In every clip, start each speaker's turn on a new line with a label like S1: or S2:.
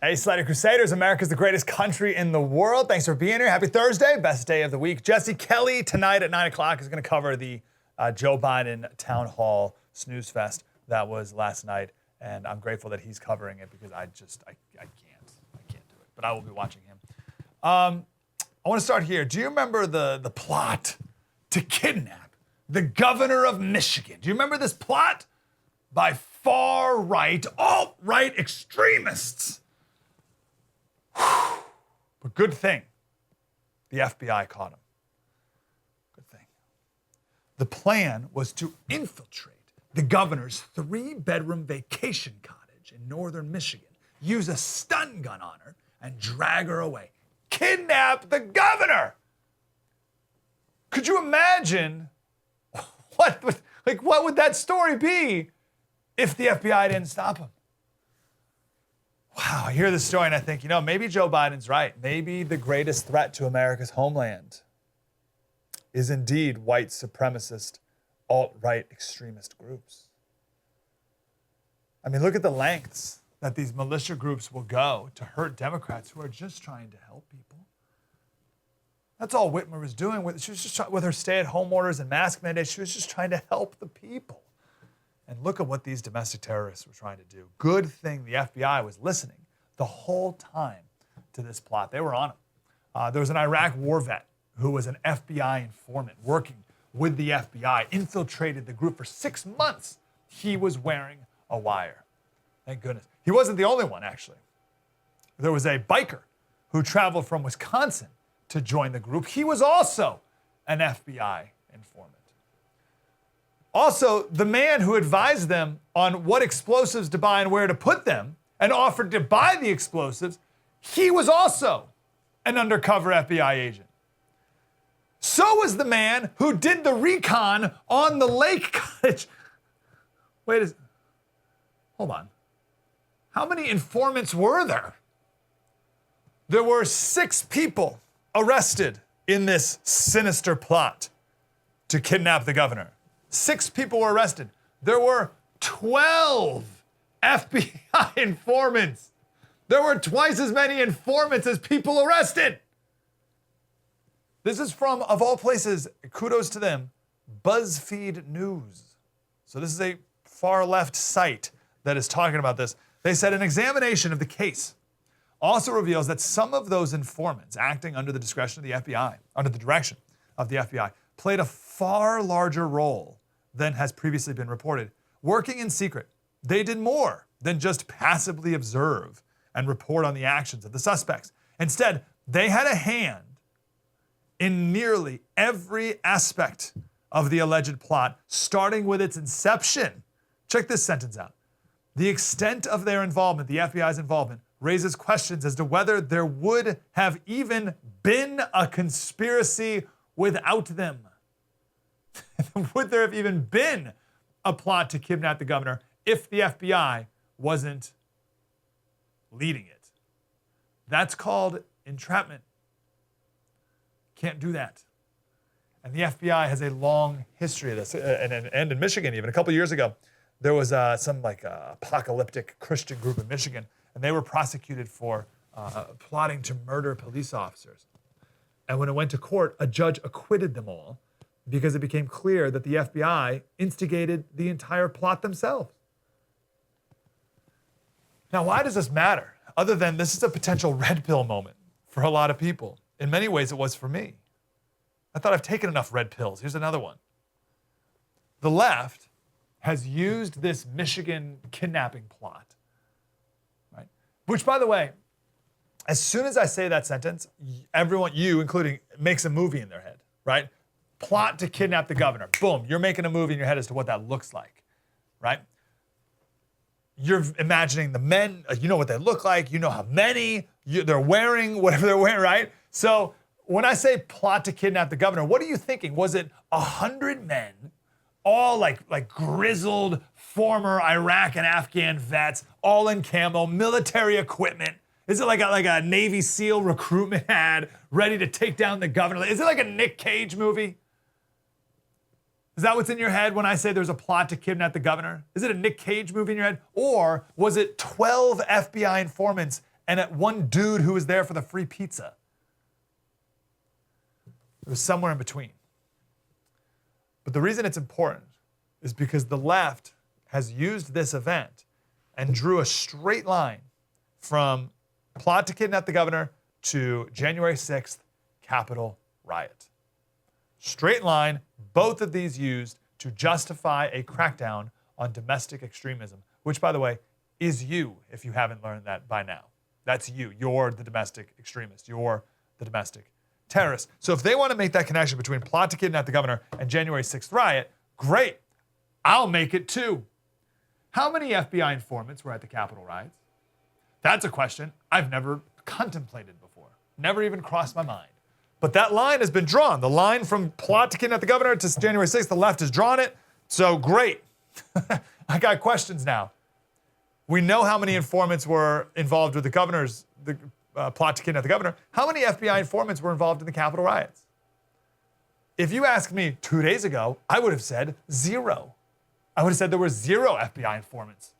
S1: Hey, Slater Crusaders, America's the greatest country in the world. Thanks for being here. Happy Thursday, best day of the week. Jesse Kelly tonight at 9 o'clock is going to cover the Joe Biden town hall snooze fest that was last night. And I'm grateful that he's covering it because I can't do it. But I will be watching him. I want to start here. Do you remember the plot to kidnap the governor of Michigan? Do you remember this plot? By far-right, alt-right extremists. But good thing the FBI caught him. Good thing. The plan was to infiltrate the governor's 3-bedroom vacation cottage in northern Michigan, use a stun gun on her, and drag her away. Kidnap the governor! Could you imagine what would that story be if the FBI didn't stop him? Wow, I hear this story and I think, maybe Joe Biden's right. Maybe the greatest threat to America's homeland is indeed white supremacist, alt-right extremist groups. I mean, look at the lengths that these militia groups will go to hurt Democrats who are just trying to help people. That's all Whitmer was doing. She was just with her stay-at-home orders and mask mandates. She was just trying to help the people. And look at what these domestic terrorists were trying to do. Good thing the FBI was listening the whole time to this plot. They were on it. There was an Iraq war vet who was an FBI informant working with the FBI, infiltrated the group for 6 months. He was wearing a wire. Thank goodness. He wasn't the only one, actually. There was a biker who traveled from Wisconsin to join the group. He was also an FBI informant. Also, the man who advised them on what explosives to buy and where to put them and offered to buy the explosives, he was also an undercover FBI agent. So was the man who did the recon on the lake cottage. Hold on. How many informants were there? There were 6 people arrested in this sinister plot to kidnap the governor. 6 people were arrested. There were 12 FBI informants. There were twice as many informants as people arrested. This is from, of all places, kudos to them, BuzzFeed News. So this is a far left site that is talking about this. They said an examination of the case also reveals that some of those informants acting under the discretion of the FBI, under the direction of the FBI, played a far larger role than has previously been reported. Working in secret, they did more than just passively observe and report on the actions of the suspects. Instead, they had a hand in nearly every aspect of the alleged plot, starting with its inception. Check this sentence out. The extent of their involvement, the FBI's involvement, raises questions as to whether there would have even been a conspiracy without them. Would there have even been a plot to kidnap the governor if the FBI wasn't leading it? That's called entrapment. Can't do that. And the FBI has a long history of this. And in Michigan, even a couple years ago, there was some apocalyptic Christian group in Michigan, and they were prosecuted for plotting to murder police officers. And when it went to court, a judge acquitted them all because it became clear that the FBI instigated the entire plot themselves. Now, why does this matter? Other than this is a potential red pill moment for a lot of people. In many ways, it was for me. I thought I've taken enough red pills. Here's another one. The left has used this Michigan kidnapping plot, right? Which, by the way, as soon as I say that sentence, everyone, you including, makes a movie in their head, right? Plot to kidnap the governor. Boom, you're making a movie in your head as to what that looks like, right? You're imagining the men, you know what they look like, you know how many they're wearing, whatever they're wearing, right? So when I say plot to kidnap the governor, what are you thinking? Was it 100 men, all like grizzled former Iraq and Afghan vets, all in camo, military equipment? Is it like a Navy SEAL recruitment ad ready to take down the governor? Is it like a Nick Cage movie? Is that what's in your head when I say there's a plot to kidnap the governor? Is it a Nick Cage movie in your head? Or was it 12 FBI informants and at one dude who was there for the free pizza. It was somewhere in between. But the reason it's important is because the left has used this event and drew a straight line from plot to kidnap the governor to January 6th Capitol riot. Straight line, both of these used to justify a crackdown on domestic extremism, which, by the way, is you, if you haven't learned that by now. That's you. You're the domestic extremist. You're the domestic terrorist. So if they want to make that connection between plot to kidnap the governor and January 6th riot, great. I'll make it too. How many FBI informants were at the Capitol riots? That's a question I've never contemplated before. Never even crossed my mind. But that line has been drawn. The line from plot to kidnap the governor to January 6th, the left has drawn it. So great. I got questions now. We know how many informants were involved with the governor's plot to kidnap the governor. How many FBI informants were involved in the Capitol riots? If you asked me 2 days ago, I would have said 0. I would have said there were 0 FBI informants.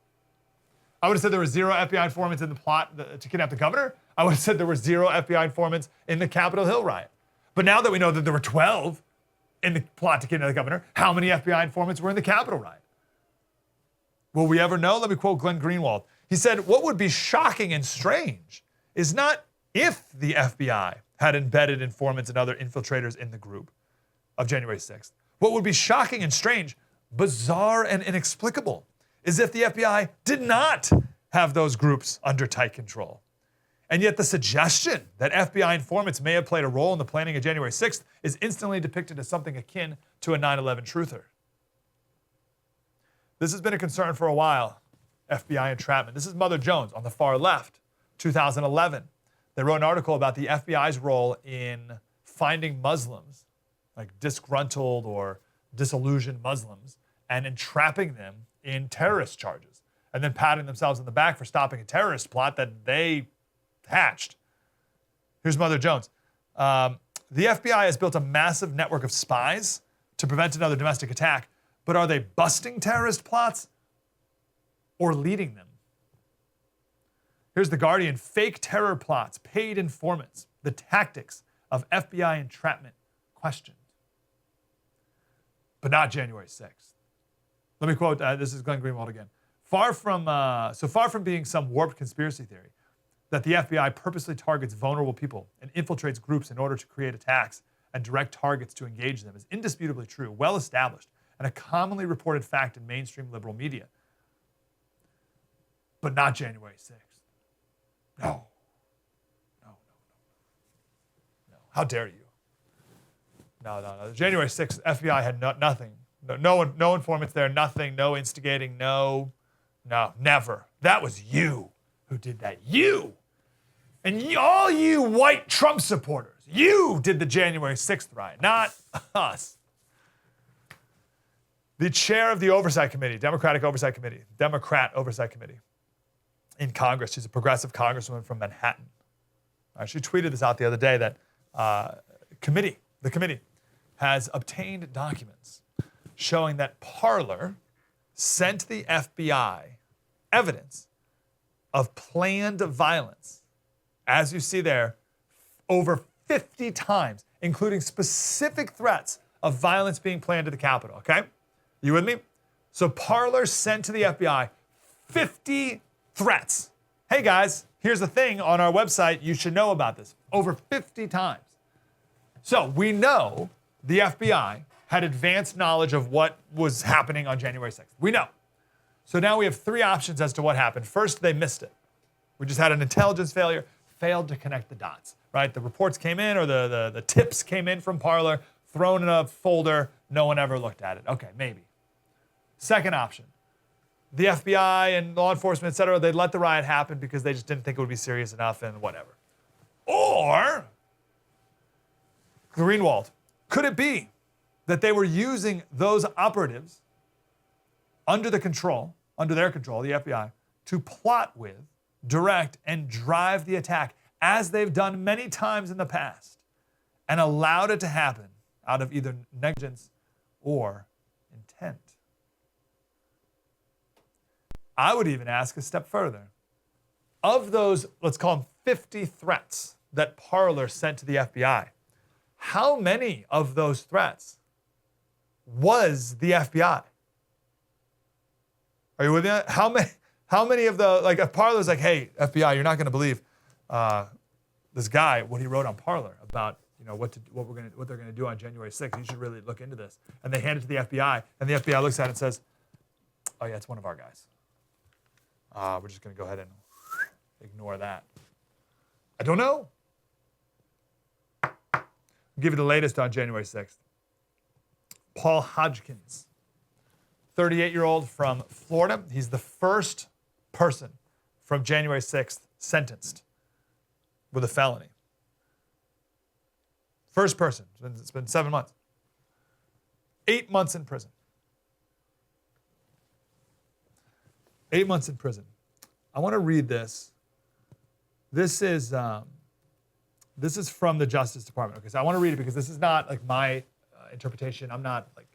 S1: I would have said there were 0 FBI informants in the plot to kidnap the governor. I would have said there were 0 FBI informants in the Capitol Hill riot. But now that we know that there were 12 in the plot to kidnap the governor, how many FBI informants were in the Capitol riot? Will we ever know? Let me quote Glenn Greenwald. He said, "What would be shocking and strange is not if the FBI had embedded informants and other infiltrators in the group of January 6th. What would be shocking and strange, bizarre and inexplicable, is if the FBI did not have those groups under tight control. And yet the suggestion that FBI informants may have played a role in the planning of January 6th is instantly depicted as something akin to a 9/11 truther." This has been a concern for a while, FBI entrapment. This is Mother Jones on the far left, 2011. They wrote an article about the FBI's role in finding Muslims, like disgruntled or disillusioned Muslims, and entrapping them in terrorist charges, and then patting themselves on the back for stopping a terrorist plot that they hatched. Here's Mother Jones. The FBI has built a massive network of spies to prevent another domestic attack, but are they busting terrorist plots or leading them? Here's The Guardian. Fake terror plots, paid informants, the tactics of FBI entrapment questioned. But not January 6th. Let me quote, this is Glenn Greenwald again. Far from being some warped conspiracy theory that the FBI purposely targets vulnerable people and infiltrates groups in order to create attacks and direct targets to engage them is indisputably true, well established, and a commonly reported fact in mainstream liberal media. But not January 6th. No. How dare you? No. January 6th, FBI had nothing. No informants there, nothing, no instigating, no, never. That was you who did that. You. And all you white Trump supporters, you did the January 6th riot, not us. The chair of the Oversight Committee, Democrat Oversight Committee in Congress, she's a progressive congresswoman from Manhattan. She tweeted this out the other day that the committee has obtained documents showing that Parler sent the FBI evidence of planned violence, as you see there, over 50 times, including specific threats of violence being planned at the Capitol, okay? You with me? So Parler sent to the FBI 50 threats. Hey guys, here's the thing on our website, you should know about this. Over 50 times. So we know the FBI had advanced knowledge of what was happening on January 6th. We know. So now we have 3 options as to what happened. First, they missed it. We just had an intelligence failure, failed to connect the dots, right? The reports came in or the tips came in from Parler, thrown in a folder, no one ever looked at it. Okay, maybe. Second option, the FBI and law enforcement, et cetera, they let the riot happen because they just didn't think it would be serious enough and whatever. Or, Greenwald, could it be that they were using those operatives under their control, the FBI, to plot with, direct, and drive the attack, as they've done many times in the past, and allowed it to happen out of either negligence or intent? I would even ask a step further. Of those, let's call them 50 threats that Parler sent to the FBI, how many of those threats was the FBI? Are you with me? How many of the, like, if Parler's like, hey, FBI, you're not going to believe this guy, what he wrote on Parler about, what they're going to do on January 6th. You should really look into this. And they hand it to the FBI, and the FBI looks at it and says, oh yeah, it's one of our guys. We're just going to go ahead and ignore that. I don't know. I'll give you the latest on January 6th. Paul Hodgkins, 38-year-old from Florida. He's the first person from January 6th sentenced with a felony. First person. It's been 7 months. 8 months in prison. 8 months in prison. I want to read this. This is from the Justice Department. Okay, so I want to read it because this is not like my interpretation. I'm not like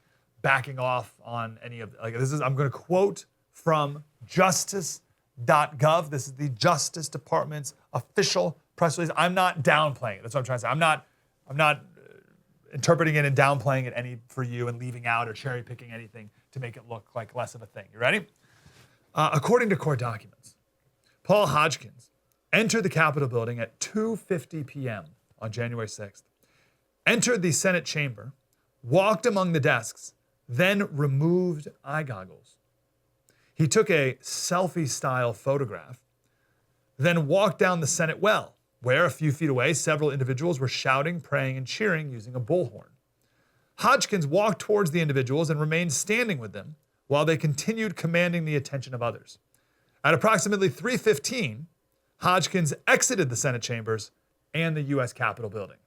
S1: backing off on any of I'm going to quote from justice.gov. This is the Justice Department's official press release. I'm not downplaying it. That's what I'm trying to say. I'm not interpreting it and downplaying it any for you and leaving out or cherry picking anything to make it look like less of a thing. You ready? According to court documents, Paul Hodgkins entered the Capitol building at 2:50 p.m. on January 6th, entered the Senate chamber, walked among the desks, then removed eye goggles. He took a selfie-style photograph, then walked down the Senate well, where a few feet away, several individuals were shouting, praying, and cheering using a bullhorn. Hodgkins walked towards the individuals and remained standing with them while they continued commanding the attention of others. At approximately 3:15, Hodgkins exited the Senate chambers and the U.S. Capitol building.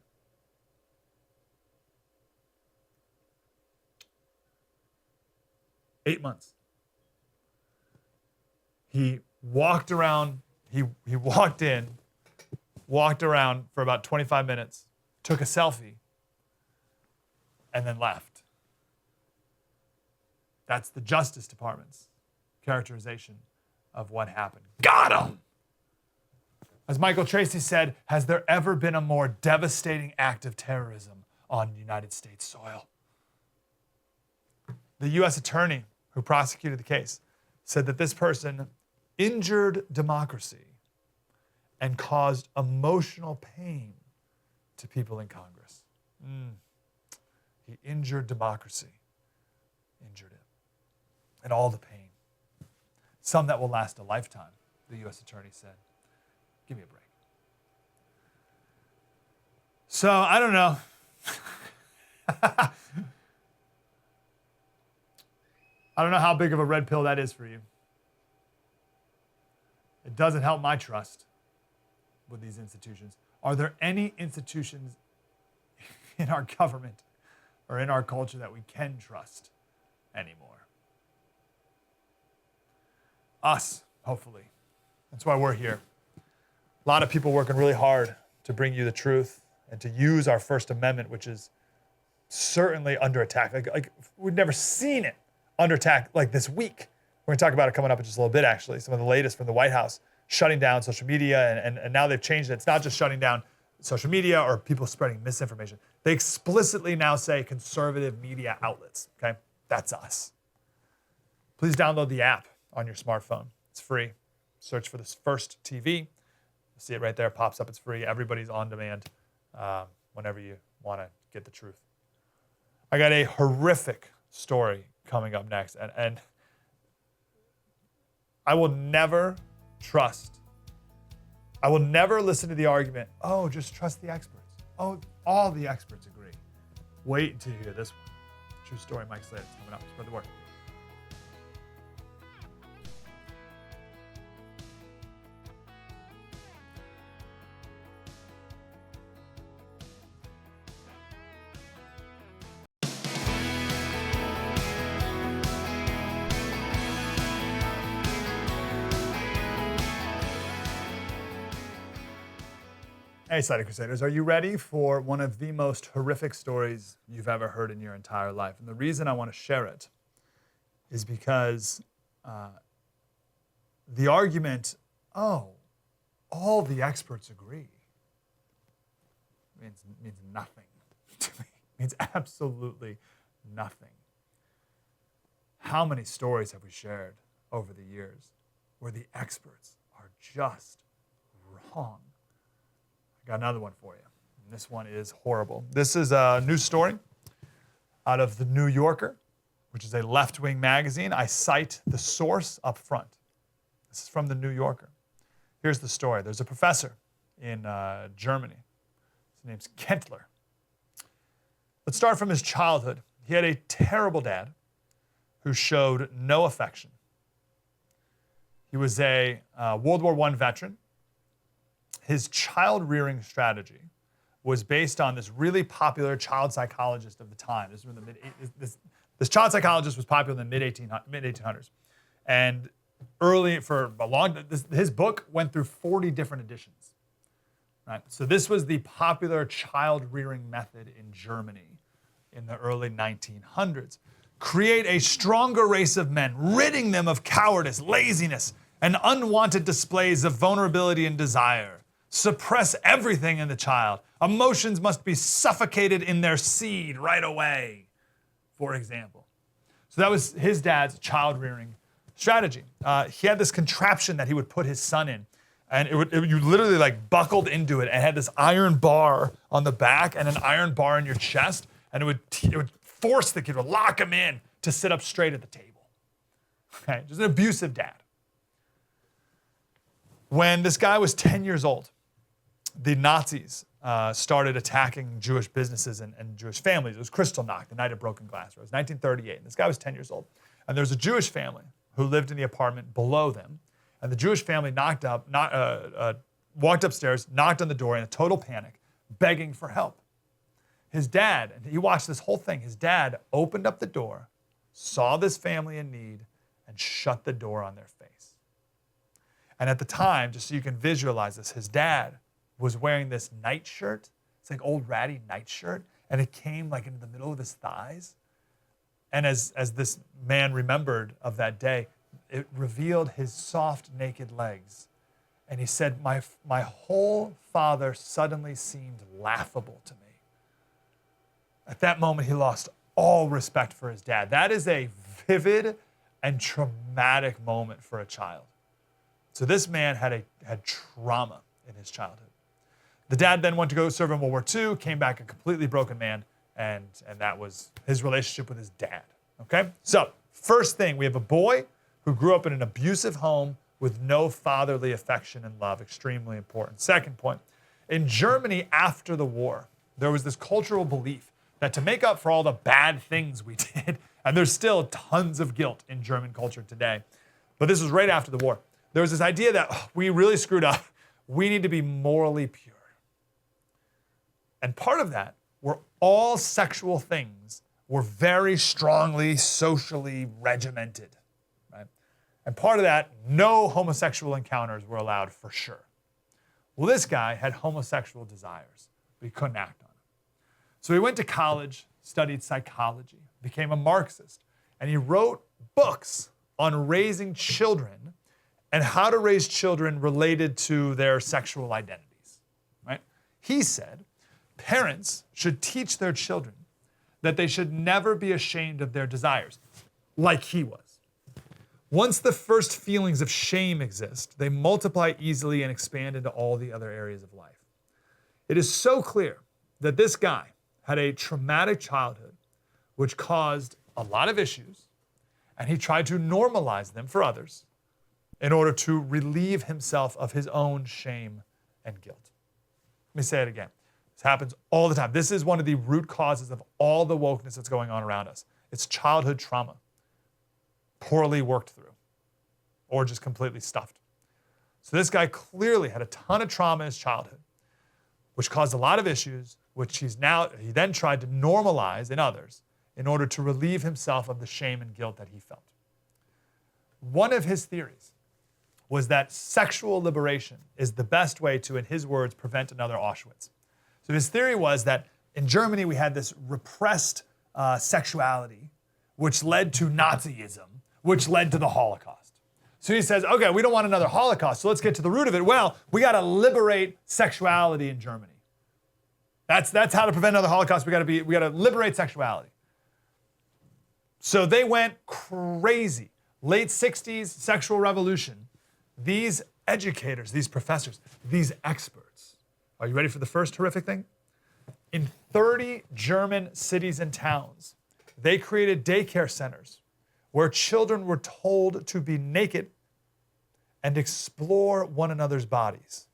S1: Eight months. He walked around, he walked in, walked around for about 25 minutes, took a selfie, and then left. That's the Justice Department's characterization of what happened. Got him! As Michael Tracy said, has there ever been a more devastating act of terrorism on United States soil? The U.S. attorney who prosecuted the case said that this person injured democracy and caused emotional pain to people in Congress. He injured democracy, injured it, and all the pain. Some that will last a lifetime, the U.S. attorney said. Give me a break. So, I don't know. I don't know how big of a red pill that is for you. It doesn't help my trust with these institutions. Are there any institutions in our government or in our culture that we can trust anymore? Us, hopefully. That's why we're here. A lot of people working really hard to bring you the truth and to use our First Amendment, which is certainly under attack. Like we've never seen it under attack like this week. We're going to talk about it coming up in just a little bit, actually. Some of the latest from the White House, shutting down social media, and now they've changed it. It's not just shutting down social media or people spreading misinformation. They explicitly now say conservative media outlets, okay? That's us. Please download the app on your smartphone. It's free. Search for this First TV. See it right there, pops up, it's free. Everybody's on demand whenever you want to get the truth. I got a horrific story coming up next, and I will never listen to the argument, oh, just trust the experts. Oh, all the experts agree. Wait until you hear this one. True story, Mike Slater, it's coming up. Spread the word. Hey, Slater Crusaders, are you ready for one of the most horrific stories you've ever heard in your entire life? And the reason I want to share it is because the argument, oh, all the experts agree means nothing to me. It means absolutely nothing. How many stories have we shared over the years where the experts are just wrong? I got another one for you. And this one is horrible. This is a news story out of The New Yorker, which is a left-wing magazine. I cite the source up front. This is from The New Yorker. Here's the story. There's a professor in Germany. His name's Kentler. Let's start from his childhood. He had a terrible dad who showed no affection. He was a World War I veteran. His child-rearing strategy was based on this really popular child psychologist of the time. This child psychologist was popular in the mid-1800s. And his book went through 40 different editions. Right? So this was the popular child-rearing method in Germany in the early 1900s. Create a stronger race of men, ridding them of cowardice, laziness, and unwanted displays of vulnerability and desire. Suppress everything in the child. Emotions must be suffocated in their seed right away, for example. So that was his dad's child-rearing strategy. He had this contraption that he would put his son in, and you literally like buckled into it and had this iron bar on the back and an iron bar in your chest, and it would force the kid, would lock him in to sit up straight at the table. Okay, just an abusive dad. When this guy was 10 years old, the Nazis started attacking Jewish businesses and Jewish families. It was Kristallnacht, the night of broken glass. It was 1938, and this guy was 10 years old. And there was a Jewish family who lived in the apartment below them, and the Jewish family walked upstairs, knocked on the door in a total panic, begging for help. His dad, and he watched this whole thing, his dad opened up the door, saw this family in need, and shut the door on their face. And at the time, just so you can visualize this, his dad was wearing this nightshirt. It's like old ratty nightshirt, and it came like into the middle of his thighs. And as this man remembered of that day, it revealed his soft, naked legs. And he said, my whole father suddenly seemed laughable to me. At that moment, he lost all respect for his dad. That is a vivid and traumatic moment for a child. So this man had trauma in his childhood. The dad then went to go serve in World War II, came back a completely broken man, and that was his relationship with his dad. Okay? So, first thing, we have a boy who grew up in an abusive home with no fatherly affection and love. Extremely important. Second point, in Germany after the war, there was this cultural belief that to make up for all the bad things we did, and there's still tons of guilt in German culture today, but this was right after the war, there was this idea that we really screwed up. We need to be morally pure. And part of that were all sexual things were very strongly socially regimented. Right? And part of that, no homosexual encounters were allowed for sure. Well, this guy had homosexual desires, but he couldn't act on it. So he went to college, studied psychology, became a Marxist, and he wrote books on raising children and how to raise children related to their sexual identities. Right? He said, parents should teach their children that they should never be ashamed of their desires, like he was. Once the first feelings of shame exist, they multiply easily and expand into all the other areas of life. It is so clear that this guy had a traumatic childhood, which caused a lot of issues, and he tried to normalize them for others in order to relieve himself of his own shame and guilt. Let me say it again. This happens all the time. This is one of the root causes of all the wokeness that's going on around us. It's childhood trauma, poorly worked through, or just completely stuffed. So this guy clearly had a ton of trauma in his childhood, which caused a lot of issues, which he then tried to normalize in others in order to relieve himself of the shame and guilt that he felt. One of his theories was that sexual liberation is the best way to, in his words, prevent another Auschwitz. So his theory was that in Germany we had this repressed sexuality, which led to Nazism, which led to the Holocaust. So he says, okay, we don't want another Holocaust, so let's get to the root of it. Well, we got to liberate sexuality in Germany. That's how to prevent another Holocaust. We got to liberate sexuality. So they went crazy. Late 60s, sexual revolution. These educators, these professors, these experts. Are you ready for the first horrific thing? In 30 German cities and towns, they created daycare centers where children were told to be naked and explore one another's bodies.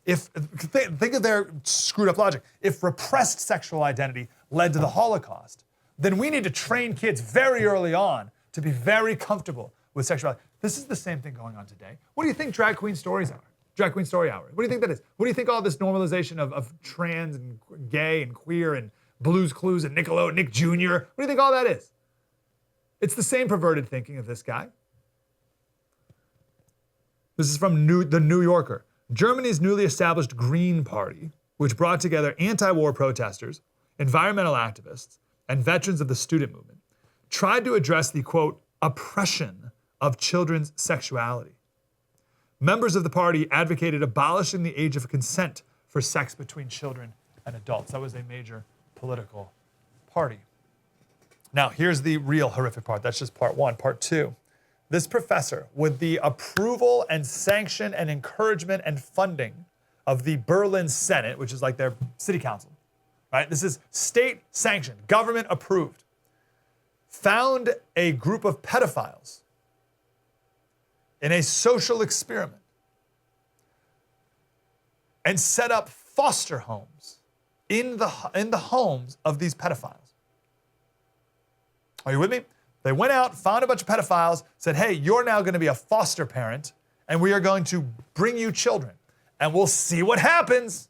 S1: Think of their screwed up logic. If repressed sexual identity led to the Holocaust, then we need to train kids very early on to be very comfortable with sexuality. This is the same thing going on today. What do you think drag queen stories are? Drag queen story hour. What do you think that is? What do you think all this normalization of trans and gay and queer and Blue's Clues and Nick Jr., what do you think all that is? It's the same perverted thinking of this guy. This is from the New Yorker. Germany's newly established Green Party, which brought together anti-war protesters, environmental activists, and veterans of the student movement, tried to address the, quote, oppression of children's sexuality. Members of the party advocated abolishing the age of consent for sex between children and adults. That was a major political party. Now, here's the real horrific part. That's just part one. Part two. This professor, with the approval and sanction and encouragement and funding of the Berlin Senate, which is like their city council, right? This is state sanctioned, government approved, found a group of pedophiles in a social experiment and set up foster homes in the homes of these pedophiles. Are you with me? They went out, found a bunch of pedophiles, said, hey, you're now going to be a foster parent, and we are going to bring you children, and we'll see what happens.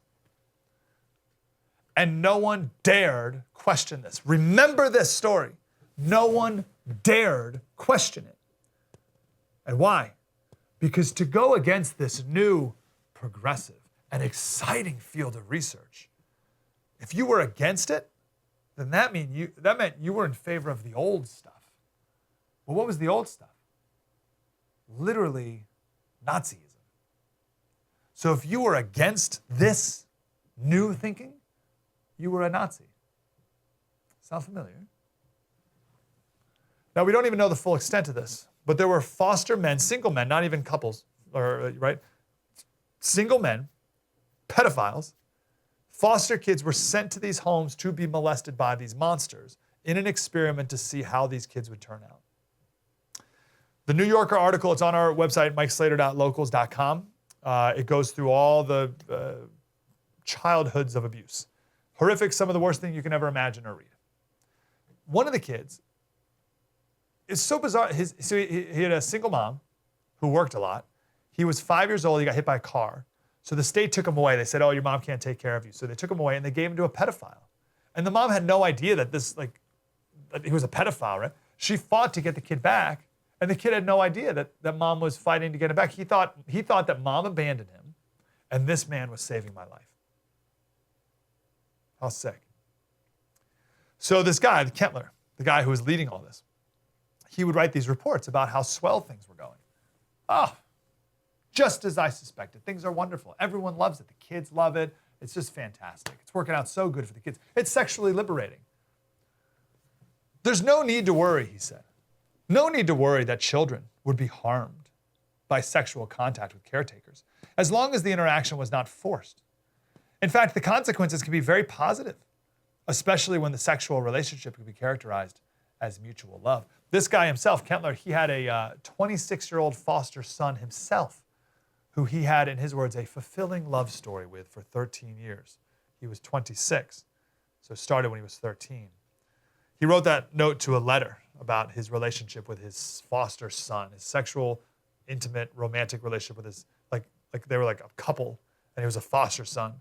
S1: And no one dared question this. Remember this story. No one dared question it. And why? Because to go against this new, progressive, and exciting field of research, if you were against it, then that meant you were in favor of the old stuff. Well, what was the old stuff? Literally, Nazism. So if you were against this new thinking, you were a Nazi. Sound familiar? Now, we don't even know the full extent of this, but there were foster men, single men, not even couples, right? Single men, pedophiles, foster kids were sent to these homes to be molested by these monsters in an experiment to see how these kids would turn out. The New Yorker article, it's on our website, mikeslater.locals.com. It goes through all the childhoods of abuse. Horrific, some of the worst things you can ever imagine or read. One of the kids is so bizarre. He had a single mom who worked a lot. He was 5 years old. He got hit by a car. So the state took him away. They said, oh, your mom can't take care of you. So they took him away and they gave him to a pedophile. And the mom had no idea that that he was a pedophile, right? She fought to get the kid back. And the kid had no idea that mom was fighting to get him back. He thought that mom abandoned him and this man was saving my life. How sick. So this guy, the Kentler, the guy who was leading all this, he would write these reports about how swell things were going. Oh, just as I suspected. Things are wonderful. Everyone loves it. The kids love it. It's just fantastic. It's working out so good for the kids. It's sexually liberating. There's no need to worry, he said. No need to worry that children would be harmed by sexual contact with caretakers, as long as the interaction was not forced. In fact, the consequences can be very positive, especially when the sexual relationship can be characterized as mutual love. This guy himself, Kentler, he had a 26-year-old foster son himself, who he had, in his words, a fulfilling love story with for 13 years. He was 26, so it started when he was 13. He wrote that note to a letter about his relationship with his foster son, his sexual, intimate, romantic relationship with his, like they were like a couple, and he was a foster son.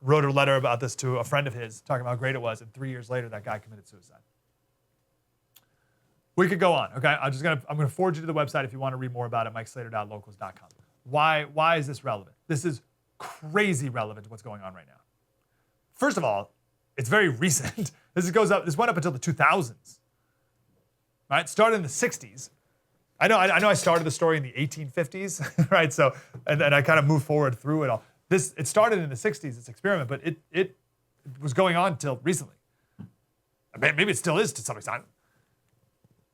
S1: Wrote a letter about this to a friend of his, talking about how great it was, and 3 years later, that guy committed suicide. We could go on, okay? I'm gonna forward you to the website if you want to read more about it, mikeslater.locals.com. Why is this relevant? This is crazy relevant to what's going on right now. First of all, it's very recent. This went up until the 2000s. Right? Started in the 60s. I know I started the story in the 1850s, right? So, and I kind of moved forward through it all. It started in the 60s, this experiment, but it was going on until recently. Maybe it still is to some extent.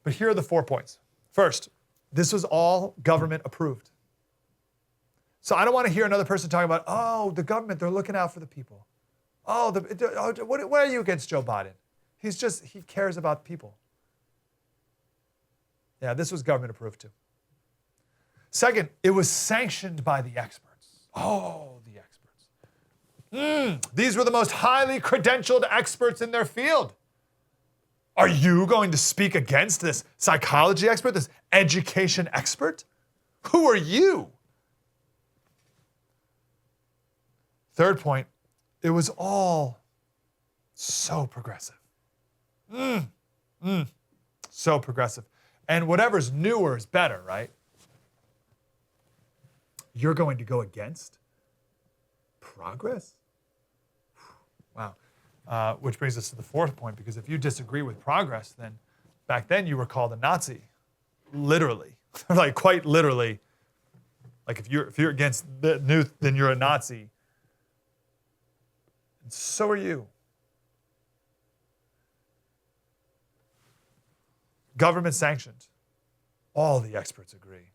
S1: But here are the 4 points. First, this was all government approved. So I don't want to hear another person talking about, oh, the government, they're looking out for the people. What are you against Joe Biden? He cares about people. Yeah, this was government approved too. Second, it was sanctioned by the experts. Oh, the experts. These were the most highly credentialed experts in their field. Are you going to speak against this psychology expert, this education expert? Who are you? Third point, it was all so progressive. So progressive. And whatever's newer is better, right? You're going to go against progress? Wow. Which brings us to the fourth point, because if you disagree with progress, then back then you were called a Nazi, literally, like quite literally. Like if you're against the new, then you're a Nazi. And so are you. Government sanctioned. All the experts agree.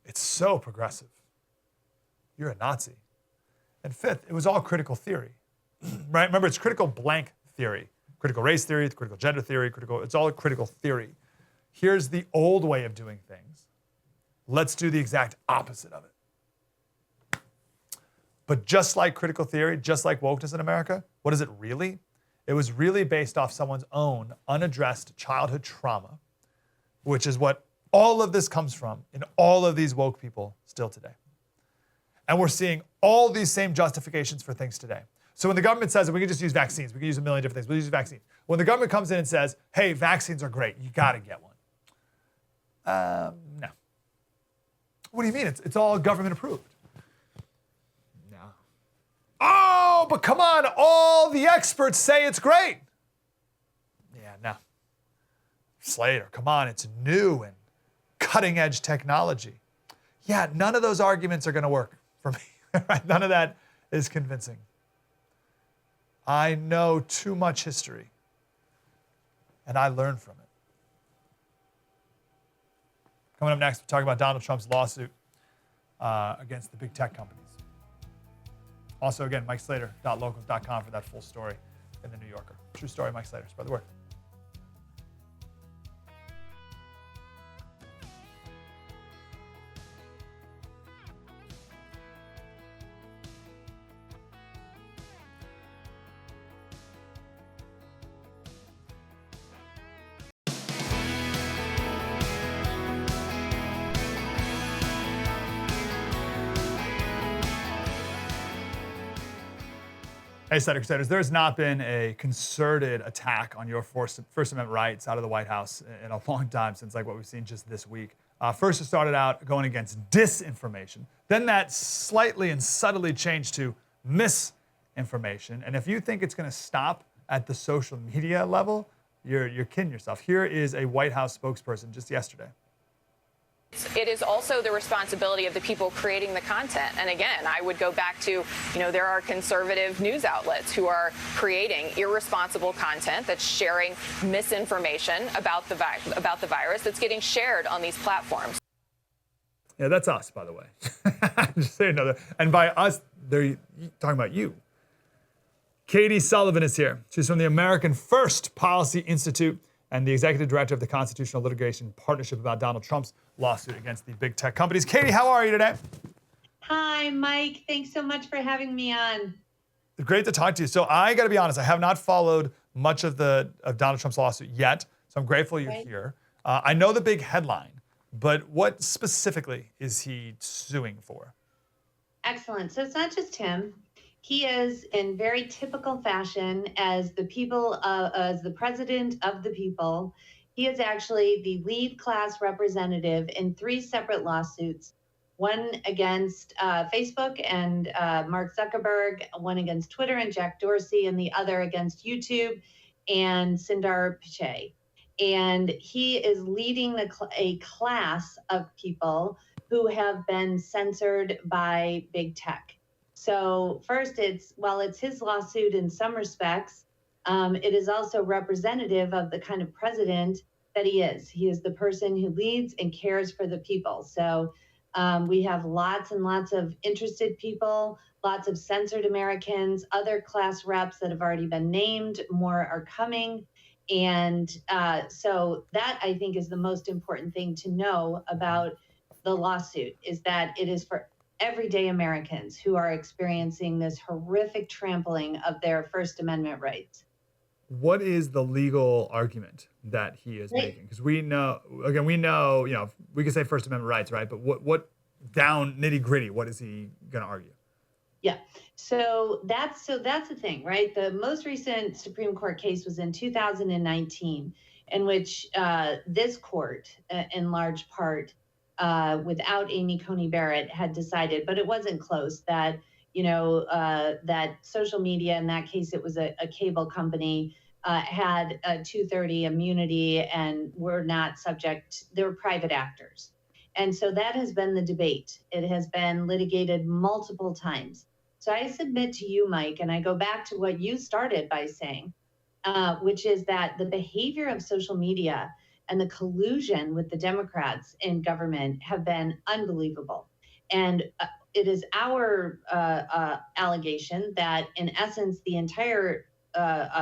S1: It's so progressive. You're a Nazi. And fifth, it was all critical theory. Right? Remember, it's critical blank theory. Critical race theory, critical gender theory, it's all critical theory. Here's the old way of doing things. Let's do the exact opposite of it. But just like critical theory, just like wokeness in America, what is it really? It was really based off someone's own unaddressed childhood trauma, which is what all of this comes from in all of these woke people still today. And we're seeing all these same justifications for things today. So when the government says that we can just use vaccines, we can use a million different things, we'll use vaccines. When the government comes in and says, hey, vaccines are great, you gotta get one. No. What do you mean? It's all government approved. No. Oh, but come on, all the experts say it's great. Yeah, no. Slater, come on, it's new and cutting edge technology. Yeah, none of those arguments are gonna work for me. Right? None of that is convincing. I know too much history, and I learn from it. Coming up next, we're talking about Donald Trump's lawsuit against the big tech companies. Also, again, MikeSlater.locals.com for that full story in the New Yorker. True story, Mike Slater. Spread the word. Hey, Slater Crusaders, there has not been a concerted attack on your First Amendment rights out of the White House in a long time, since like what we've seen just this week. First, it started out going against disinformation. Then that slightly and subtly changed to misinformation. And if you think it's going to stop at the social media level, you're kidding yourself. Here is a White House spokesperson just yesterday.
S2: It is also the responsibility of the people creating the content. And again, I would go back to, there are conservative news outlets who are creating irresponsible content that's sharing misinformation about the virus that's getting shared on these platforms.
S1: Yeah, that's us, by the way. Just so you know that. And by us, they're talking about you. Katie Sullivan is here. She's from the American First Policy Institute and the executive director of the Constitutional Litigation Partnership about Donald Trump's lawsuit against the big tech companies. Katie, how are you today?
S3: Hi, Mike. Thanks so much for having me on.
S1: Great to talk to you. So I got to be honest, I have not followed much of Donald Trump's lawsuit yet, so I'm grateful you're here. I know the big headline, but what specifically is he suing for?
S3: Excellent. So it's not just him. He is, in very typical fashion, as the president of the people, he is actually the lead class representative in 3 separate lawsuits, one against Facebook and Mark Zuckerberg, one against Twitter and Jack Dorsey, and the other against YouTube and Sundar Pichai. And he is leading a class of people who have been censored by big tech. So first, while it's his lawsuit in some respects, it is also representative of the kind of president that he is. He is the person who leads and cares for the people. So we have lots and lots of interested people, lots of censored Americans, other class reps that have already been named, more are coming. And so that, I think, is the most important thing to know about the lawsuit, is that it is for everyday Americans who are experiencing this horrific trampling of their First Amendment rights.
S1: What is the legal argument that he is making? Because we know, we can say First Amendment rights, right? But what down nitty gritty, what is he going to argue?
S3: Yeah. So that's the thing, right? The most recent Supreme Court case was in 2019, in which this court, in large part, without Amy Coney Barrett, had decided, but it wasn't close, that that social media, in that case it was a cable company, had a 230 immunity and were not subject. They were private actors. And so that has been the debate. It has been litigated multiple times. So I submit to you, Mike, and I go back to what you started by saying, which is that the behavior of social media and the collusion with the Democrats in government have been unbelievable. And it is our allegation that, in essence, the entire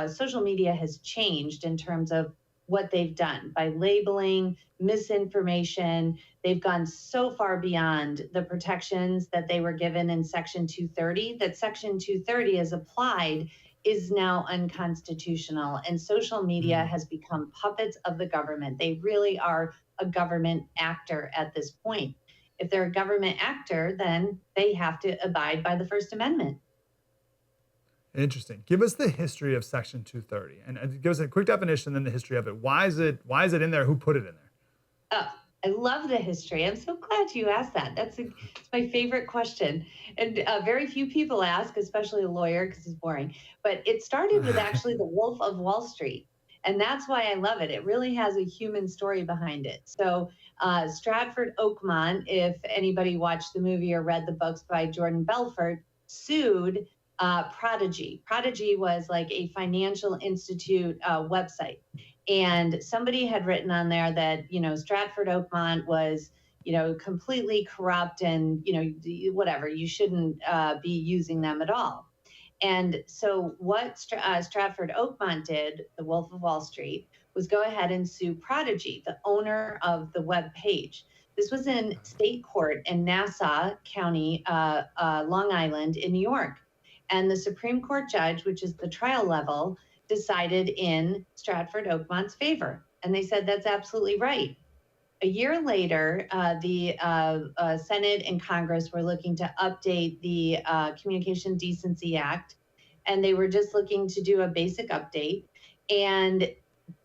S3: social media has changed in terms of what they've done by labeling misinformation. They've gone so far beyond the protections that they were given in Section 230, that Section 230 as applied is now unconstitutional. And social media has become puppets of the government. They really are a government actor at this point. If they're a government actor, then they have to abide by the First Amendment.
S1: Interesting. Give us the history of Section 230, and give us a quick definition, then the history of it. Why is it in there? Who put it in there?
S3: Oh, I love the history. I'm so glad you asked that. It's my favorite question. And very few people ask, especially a lawyer, because it's boring. But it started with actually The Wolf of Wall Street. And that's why I love it. It really has a human story behind it. So Stratford Oakmont, if anybody watched the movie or read the books by Jordan Belfort, sued Prodigy. Prodigy was like a financial institute website. And somebody had written on there that, Stratford Oakmont was, completely corrupt and, whatever, you shouldn't be using them at all. And so what Stratford Oakmont did, the Wolf of Wall Street, was go ahead and sue Prodigy, the owner of the web page. This was in state court in Nassau County, Long Island in New York. And the Supreme Court judge, which is the trial level, decided in Stratford Oakmont's favor. And they said that's absolutely right. A year later, the Senate and Congress were looking to update the Communication Decency Act, and they were just looking to do a basic update. And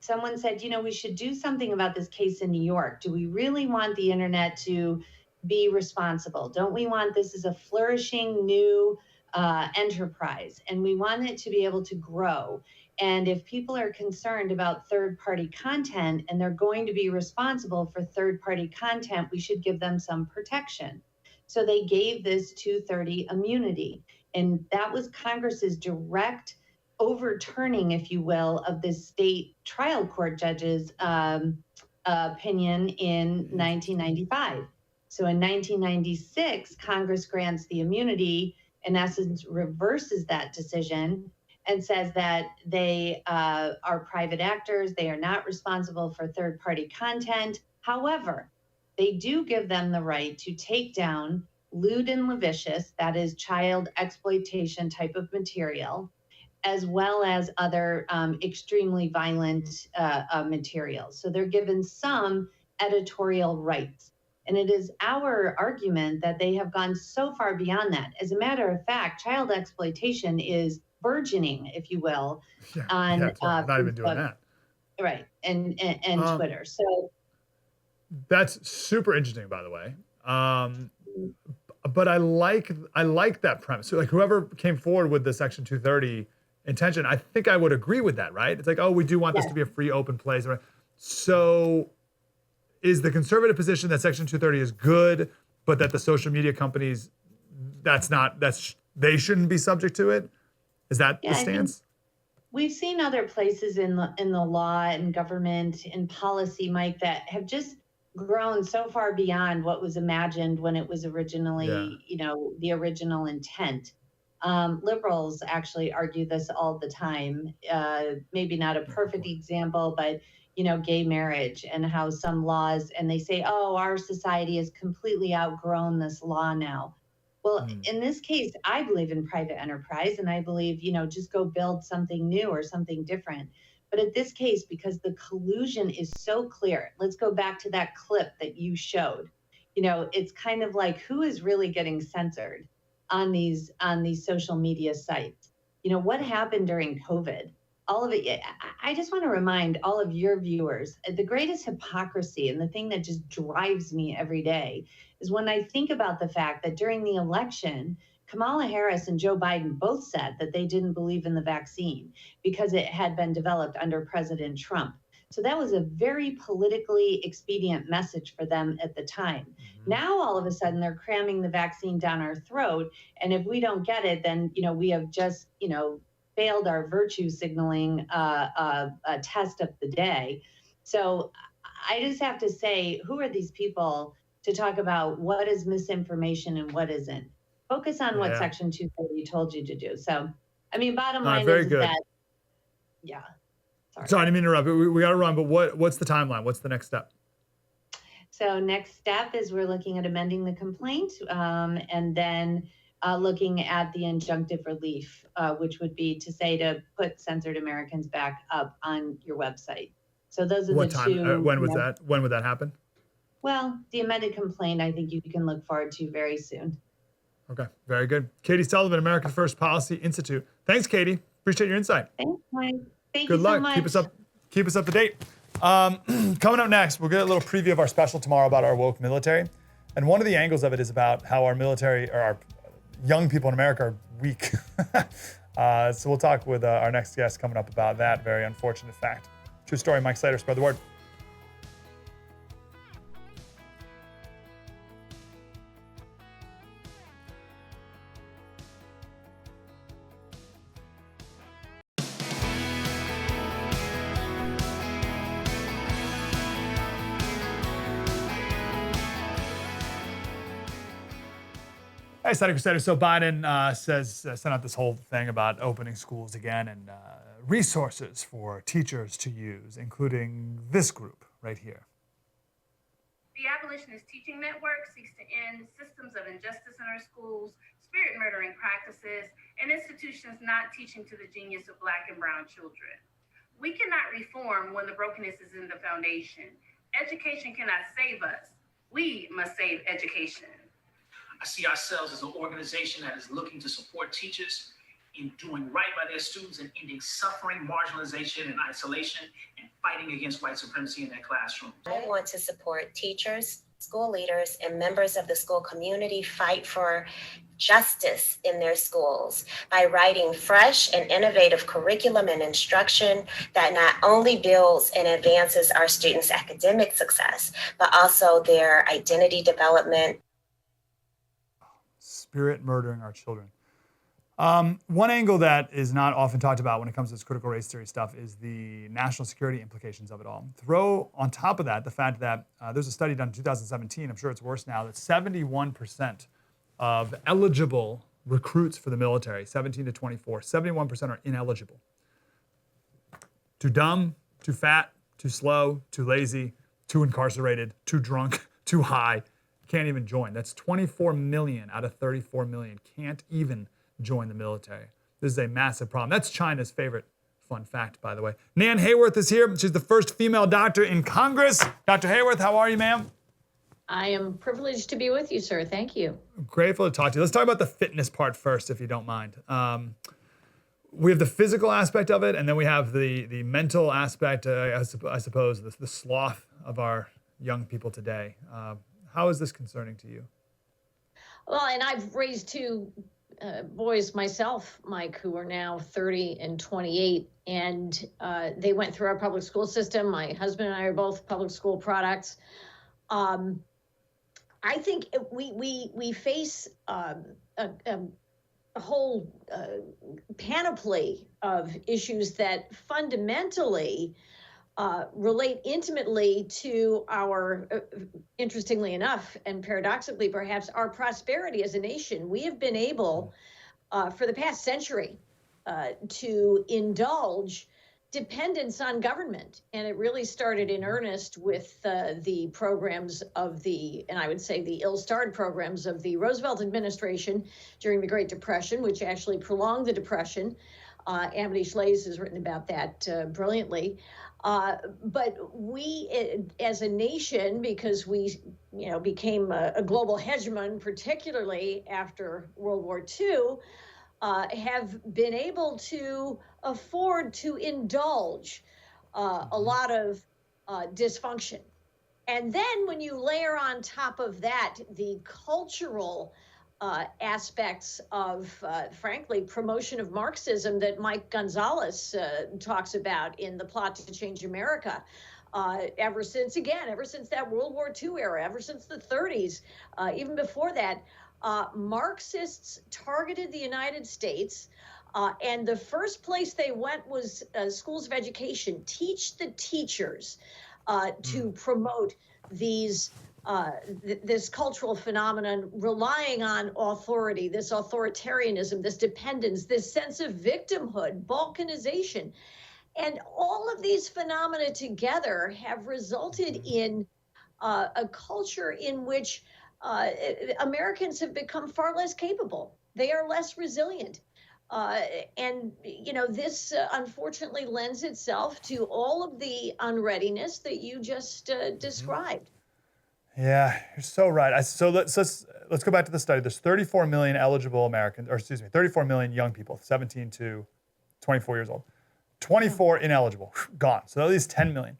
S3: someone said, we should do something about this case in New York. Do we really want the internet to be responsible? Don't we want this as a flourishing new enterprise? And we want it to be able to grow. And if people are concerned about third-party content and they're going to be responsible for third-party content, we should give them some protection. So they gave this 230 immunity. And that was Congress's direct overturning, if you will, of the state trial court judge's opinion in 1995. So in 1996, Congress grants the immunity, in essence, reverses that decision and says that they are private actors. They are not responsible for third-party content. However, they do give them the right to take down lewd and lascivious, that is child exploitation type of material, as well as other extremely violent materials. So they're given some editorial rights. And it is our argument that they have gone so far beyond that. As a matter of fact, child exploitation is burgeoning, if you will, on
S1: not even doing that.
S3: Right, and Twitter. So
S1: that's super interesting, by the way. But I like that premise. So like whoever came forward with the Section 230 intention, I think I would agree with that, right? It's like, oh, we do want this to be a free, open place. So is the conservative position that Section 230 is good, but that the social media companies, they shouldn't be subject to it? Is that the stance?
S3: We've seen other places in the law and government and policy, Mike, that have just grown so far beyond what was imagined when it was originally, the original intent. Liberals actually argue this all the time. Maybe not a perfect example, but gay marriage and how some laws, and they say, oh, our society has completely outgrown this law now. Well, in this case, I believe in private enterprise, and I believe, just go build something new or something different. But in this case, because the collusion is so clear, let's go back to that clip that you showed. It's kind of like, who is really getting censored on these social media sites? What happened during COVID? All of it. I just want to remind all of your viewers, the greatest hypocrisy and the thing that just drives me every day is when I think about the fact that during the election, Kamala Harris and Joe Biden both said that they didn't believe in the vaccine because it had been developed under President Trump. So that was a very politically expedient message for them at the time. Now, all of a sudden, they're cramming the vaccine down our throat. And if we don't get it, then, we have just, failed our virtue signaling test of the day. So I just have to say, who are these people to talk about what is misinformation and what isn't? Focus on what Section 230 told you to do. So, bottom line is that,
S1: Sorry, I didn't mean to interrupt. We got to run, but what's the timeline? What's the next step?
S3: So next step is we're looking at amending the complaint and then looking at the injunctive relief, which would be to put Censored Americans back up on your website. So those are two.
S1: When would that happen?
S3: Well, the amended complaint, I think you can look forward to very soon.
S1: Okay, very good. Katie Sullivan, American First Policy Institute. Thanks, Katie. Appreciate your insight.
S3: Thanks, Mike. Thank
S1: you so
S3: much.
S1: Keep us up to date. Coming up next, we'll get a little preview of our special tomorrow about our woke military. And one of the angles of it is about how our military, or our young people in America, are weak. So we'll talk with our next guest coming up about that very unfortunate fact. True story. Mike Slater, spread the word. Hey, Slater Crusader. So Biden sent out this whole thing about opening schools again and resources for teachers to use, including this group right here.
S4: The Abolitionist Teaching Network seeks to end systems of injustice in our schools, spirit murdering practices, and institutions not teaching to the genius of Black and brown children. We cannot reform when the brokenness is in the foundation. Education cannot save us. We must save education.
S5: I see ourselves as an organization that is looking to support teachers in doing right by their students and ending suffering, marginalization, and isolation, and fighting against white supremacy in their classrooms.
S6: I want to support teachers, school leaders, and members of the school community fight for justice in their schools by writing fresh and innovative curriculum and instruction that not only builds and advances our students' academic success, but also their identity development.
S1: Spirit murdering our children. One angle that is not often talked about when it comes to this critical race theory stuff is the national security implications of it all. Throw on top of that the fact that there's a study done in 2017, I'm sure it's worse now, that 71% of eligible recruits for the military, 17 to 24, 71% are ineligible. Too dumb, too fat, too slow, too lazy, too incarcerated, too drunk, too high. Can't even join. That's 24 million out of 34 million can't even join the military. This is a massive problem. That's China's favorite fun fact, by the way. Nan Hayworth is here. She's the first female doctor in Congress. Dr. Hayworth, how are you, ma'am?
S7: I am privileged to be with you, sir. Thank you.
S1: Grateful to talk to you. Let's talk about the fitness part first, if you don't mind. We have the physical aspect of it, and then we have the mental aspect, I suppose, the sloth of our young people today. How is this concerning to you?
S7: Well, and I've raised two boys myself, Mike, who are now 30 and 28, and they went through our public school system. My husband and I are both public school products. I think we face a whole panoply of issues that fundamentally relate intimately to our, interestingly enough, and paradoxically perhaps, our prosperity as a nation. We have been able, for the past century, to indulge dependence on government. And it really started in earnest with the programs of and I would say the ill-starred programs of the Roosevelt administration during the Great Depression, which actually prolonged the Depression. Amity Shlaes has written about that brilliantly. But we, as a nation, because we, became a global hegemon, particularly after World War II, have been able to afford to indulge a lot of dysfunction. And then when you layer on top of that the cultural aspects of, frankly, promotion of Marxism that Mike Gonzalez talks about in The Plot to Change America, ever since that World War II era, ever since the 30s, even before that, Marxists targeted the United States, and the first place they went was schools of education. Teach the teachers to promote these this cultural phenomenon, relying on authority, this authoritarianism, this dependence, this sense of victimhood, balkanization. And all of these phenomena together have resulted in a culture in which Americans have become far less capable. They are less resilient. And, this unfortunately lends itself to all of the unreadiness that you just described.
S1: Yeah, you're so right. So let's go back to the study. There's 34 million eligible Americans, 34 million young people, 17 to 24 years old. 24 ineligible, gone. So at least 10 million.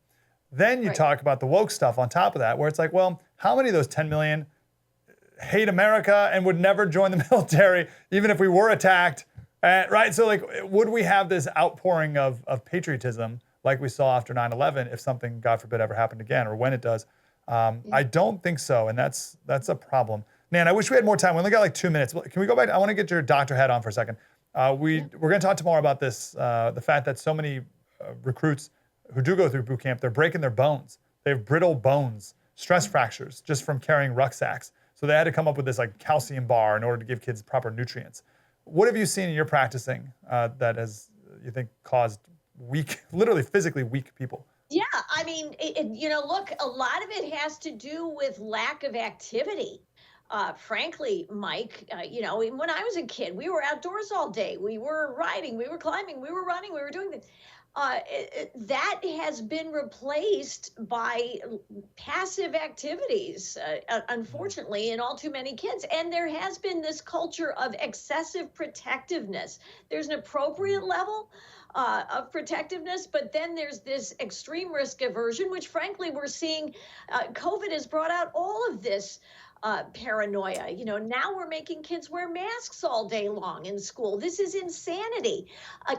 S1: Then you talk about the woke stuff on top of that, where it's like, well, how many of those 10 million hate America and would never join the military, even if we were attacked, right? So would we have this outpouring of patriotism like we saw after 9/11 if something, God forbid, ever happened again, or when it does? I don't think so, and that's a problem. Man, I wish we had more time. We only got like 2 minutes. Can we go back? I want to get your doctor hat on for a second. We're going to talk tomorrow about this, the fact that so many recruits who do go through boot camp, they're breaking their bones. They have brittle bones, stress fractures, just from carrying rucksacks. So they had to come up with this calcium bar in order to give kids proper nutrients. What have you seen in your practicing that has, you think, caused weak, literally physically weak people?
S7: Yeah, I mean, look, a lot of it has to do with lack of activity. Frankly, Mike, when I was a kid, we were outdoors all day. We were riding, we were climbing, we were running, we were doing things. That has been replaced by passive activities, unfortunately, in all too many kids. And there has been this culture of excessive protectiveness. There's an appropriate level of protectiveness, but then there's this extreme risk aversion, which frankly we're seeing. COVID has brought out all of this paranoia. Now we're making kids wear masks all day long in school. This is insanity.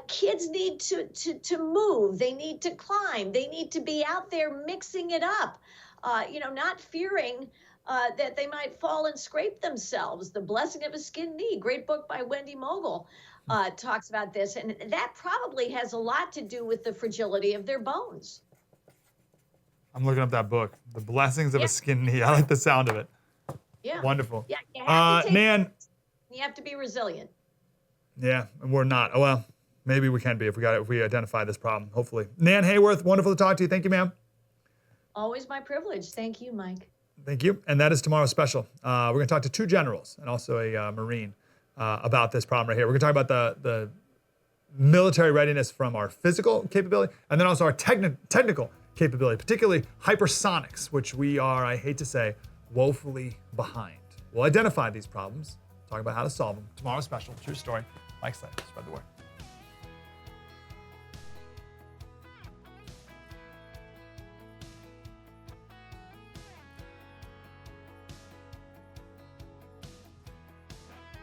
S7: Kids need to move. They need to climb. They need to be out there mixing it up, not fearing that they might fall and scrape themselves. The Blessing of a Skinned Knee, great book by Wendy Mogul, talks about this. And that probably has a lot to do with the fragility of their bones.
S1: I'm looking up that book, The Blessings of a Skinned Knee. I like the sound of it.
S7: Yeah.
S1: Wonderful.
S7: Yeah, you have to
S1: Nan.
S7: You have to be resilient.
S1: Yeah, and we're not. Oh, well, maybe we can be if we identify this problem, hopefully. Nan Hayworth, wonderful to talk to you. Thank you, ma'am.
S7: Always my privilege. Thank you, Mike.
S1: Thank you. And that is tomorrow's special. We're going to talk to 2 generals and also a Marine about this problem right here. We're going to talk about the military readiness from our physical capability and then also our technical capability, particularly hypersonics, which we are, I hate to say, woefully behind. We'll identify these problems, talk about how to solve them. Tomorrow's special, true story. Mike Slater, spread the word.